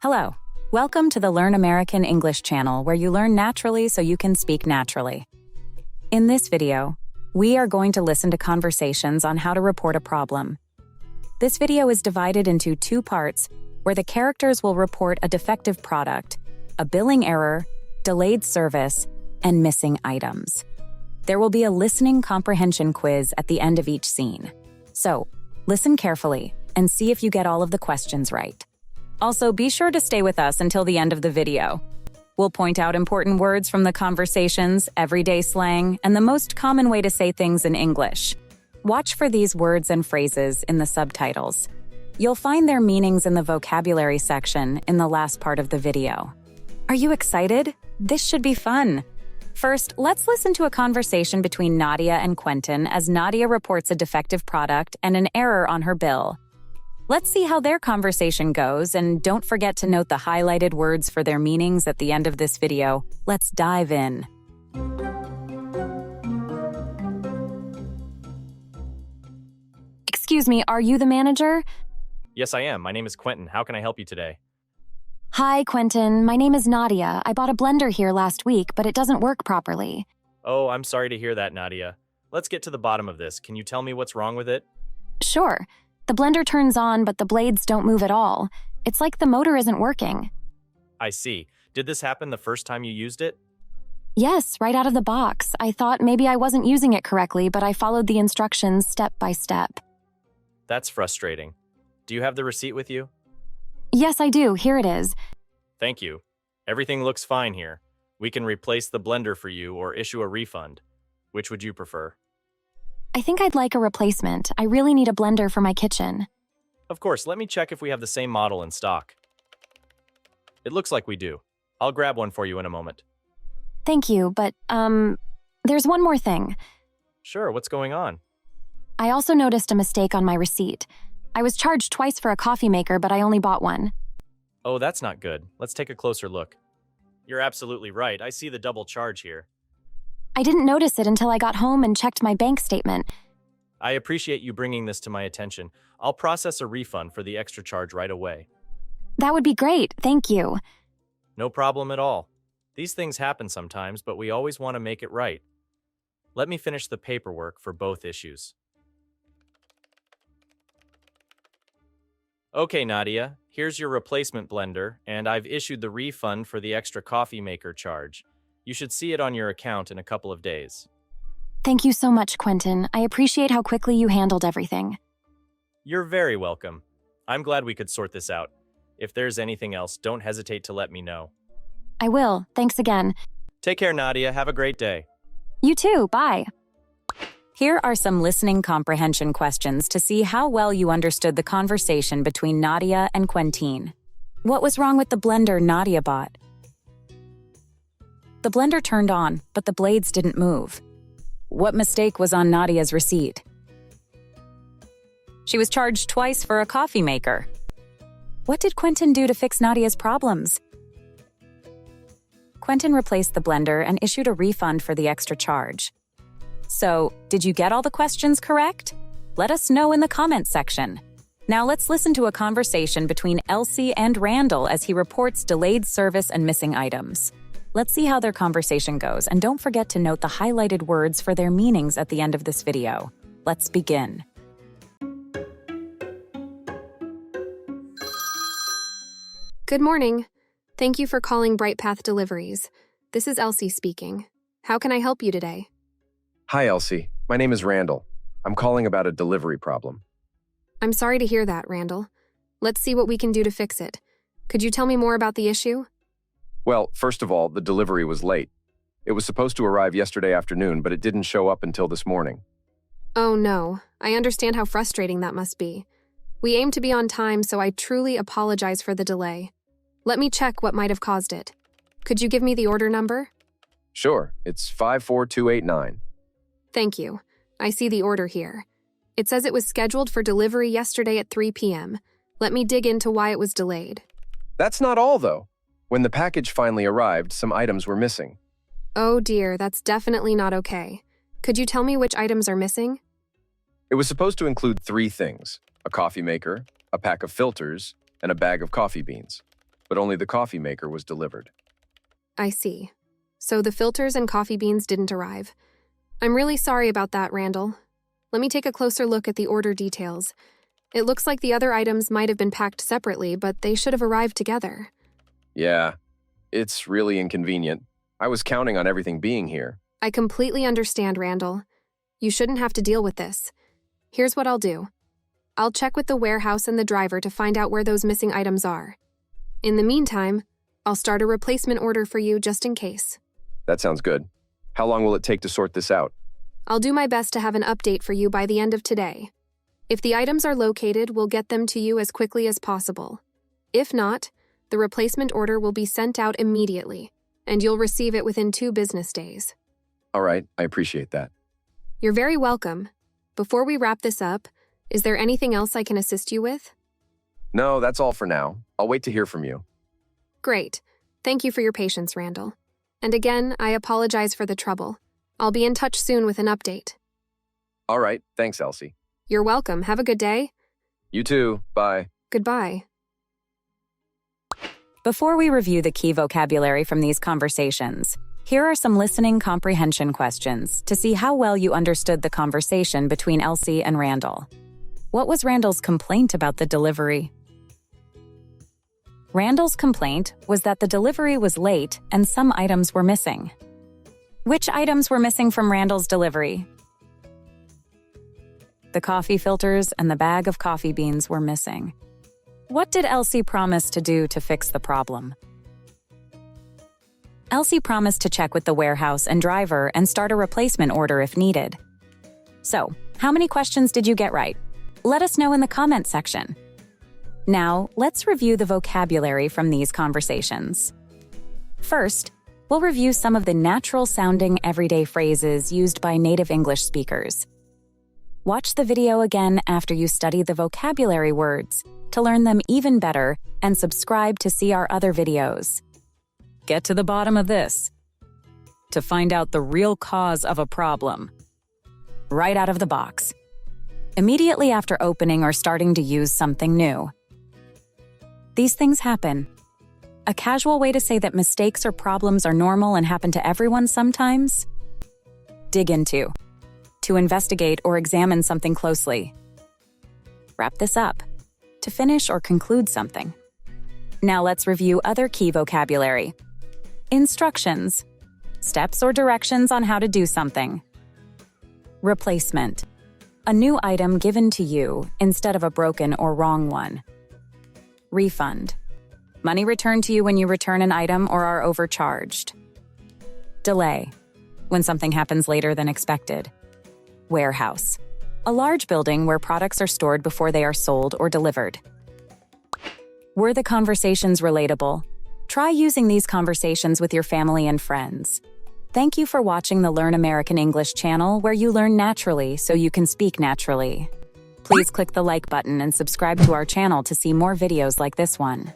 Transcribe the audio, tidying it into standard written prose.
Hello. Welcome to the Learn American English channel, where you learn naturally so you can speak naturally. In this video, we are going to listen to conversations on how to report a problem. This video is divided into two parts, where the characters will report a defective product, a billing error, delayed service, and missing items. There will be a listening comprehension quiz at the end of each scene. So, listen carefully and see if you get all of the questions right. Also, be sure to stay with us until the end of the video. We'll point out important words from the conversations, everyday slang, and the most common way to say things in English. Watch for these words and phrases in the subtitles. You'll find their meanings in the vocabulary section in the last part of the video. Are you excited? This should be fun. First, let's listen to a conversation between Nadia and Quenton as Nadia reports a defective product and an error on her bill. Let's see how their conversation goes, and don't forget to note the highlighted words for their meanings at the end of this video. Let's dive in. Excuse me, are you the manager? Yes, I am. My name is Quenton. How can I help you today? Hi, Quenton. My name is Nadia. I bought a blender here last week, but it doesn't work properly. Oh, I'm sorry to hear that, Nadia. Let's get to the bottom of this. Can you tell me what's wrong with it? Sure. The blender turns on, but the blades don't move at all. It's like the motor isn't working. I see. Did this happen the first time you used it? Yes, right out of the box. I thought maybe I wasn't using it correctly, but I followed the instructions step by step. That's frustrating. Do you have the receipt with you? Yes, I do. Here it is. Thank you. Everything looks fine here. We can replace the blender for you or issue a refund. Which would you prefer? I think I'd like a replacement. I really need a blender for my kitchen. Of course, let me check if we have the same model in stock. It looks like we do. I'll grab one for you in a moment. Thank you, but, there's one more thing. Sure, what's going on? I also noticed a mistake on my receipt. I was charged twice for a coffee maker, but I only bought one. Oh, that's not good. Let's take a closer look. You're absolutely right. I see the double charge here. I didn't notice it until I got home and checked my bank statement. I appreciate you bringing this to my attention. I'll process a refund for the extra charge right away. That would be great, thank you. No problem at all. These things happen sometimes, but we always want to make it right. Let me finish the paperwork for both issues. Okay, Nadia, here's your replacement blender, and I've issued the refund for the extra coffee maker charge. You should see it on your account in a couple of days. Thank you so much, Quenton. I appreciate how quickly you handled everything. You're very welcome. I'm glad we could sort this out. If there's anything else, don't hesitate to let me know. I will. Thanks again. Take care, Nadia. Have a great day. You too. Bye. Here are some listening comprehension questions to see how well you understood the conversation between Nadia and Quenton. What was wrong with the blender Nadia bought? The blender turned on, but the blades didn't move. What mistake was on Nadia's receipt? She was charged twice for a coffee maker. What did Quenton do to fix Nadia's problems? Quenton replaced the blender and issued a refund for the extra charge. So, did you get all the questions correct? Let us know in the comments section. Now let's listen to a conversation between Elsie and Randall as he reports delayed service and missing items. Let's see how their conversation goes, and don't forget to note the highlighted words for their meanings at the end of this video. Let's begin. Good morning. Thank you for calling Bright Path Deliveries. This is Elsie speaking. How can I help you today? Hi, Elsie. My name is Randall. I'm calling about a delivery problem. I'm sorry to hear that, Randall. Let's see what we can do to fix it. Could you tell me more about the issue? Well, first of all, the delivery was late. It was supposed to arrive yesterday afternoon, but it didn't show up until this morning. Oh no, I understand how frustrating that must be. We aim to be on time, so I truly apologize for the delay. Let me check what might have caused it. Could you give me the order number? Sure, it's 54289. Thank you. I see the order here. It says it was scheduled for delivery yesterday at 3 p.m. Let me dig into why it was delayed. That's not all, though. When the package finally arrived, some items were missing. Oh dear, that's definitely not okay. Could you tell me which items are missing? It was supposed to include 3 things: a coffee maker, a pack of filters, and a bag of coffee beans. but only the coffee maker was delivered. I see. So the filters and coffee beans didn't arrive. I'm really sorry about that, Randall. Let me take a closer look at the order details. It looks like the other items might have been packed separately, but they should have arrived together. Yeah, it's really inconvenient. I was counting on everything being here. I completely understand, Randall. You shouldn't have to deal with this. Here's what I'll do. I'll check with the warehouse and the driver to find out where those missing items are. In the meantime, I'll start a replacement order for you just in case. That sounds good. How long will it take to sort this out? I'll do my best to have an update for you by the end of today. If the items are located, we'll get them to you as quickly as possible. If not, the replacement order will be sent out immediately, and you'll receive it within 2 business days. All right, I appreciate that. You're very welcome. Before we wrap this up, is there anything else I can assist you with? No, that's all for now. I'll wait to hear from you. Great. Thank you for your patience, Randall. And again, I apologize for the trouble. I'll be in touch soon with an update. All right, thanks, Elsie. You're welcome. Have a good day. You too. Bye. Goodbye. Before we review the key vocabulary from these conversations, here are some listening comprehension questions to see how well you understood the conversation between Elsie and Randall. What was Randall's complaint about the delivery? Randall's complaint was that the delivery was late and some items were missing. Which items were missing from Randall's delivery? The coffee filters and the bag of coffee beans were missing. What did Elsie promise to do to fix the problem? Elsie promised to check with the warehouse and driver and start a replacement order if needed. So, how many questions did you get right? Let us know in the comment section. Now, let's review the vocabulary from these conversations. First, we'll review some of the natural-sounding everyday phrases used by native English speakers. Watch the video again after you study the vocabulary words to learn them even better and subscribe to see our other videos. Get to the bottom of this. To find out the real cause of a problem. Right out of the box. Immediately after opening or starting to use something new. These things happen. A casual way to say that mistakes or problems are normal and happen to everyone sometimes? Dig into. To investigate or examine something closely. Wrap this up. To finish or conclude something. Now let's review other key vocabulary. Instructions. Steps or directions on how to do something. Replacement. A new item given to you instead of a broken or wrong one. Refund. Money returned to you when you return an item or are overcharged. Delay. When something happens later than expected. Warehouse. A large building where products are stored before they are sold or delivered. Were the conversations relatable? Try using these conversations with your family and friends. Thank you for watching the Learn American English channel, where you learn naturally so you can speak naturally. Please click the like button and subscribe to our channel to see more videos like this one.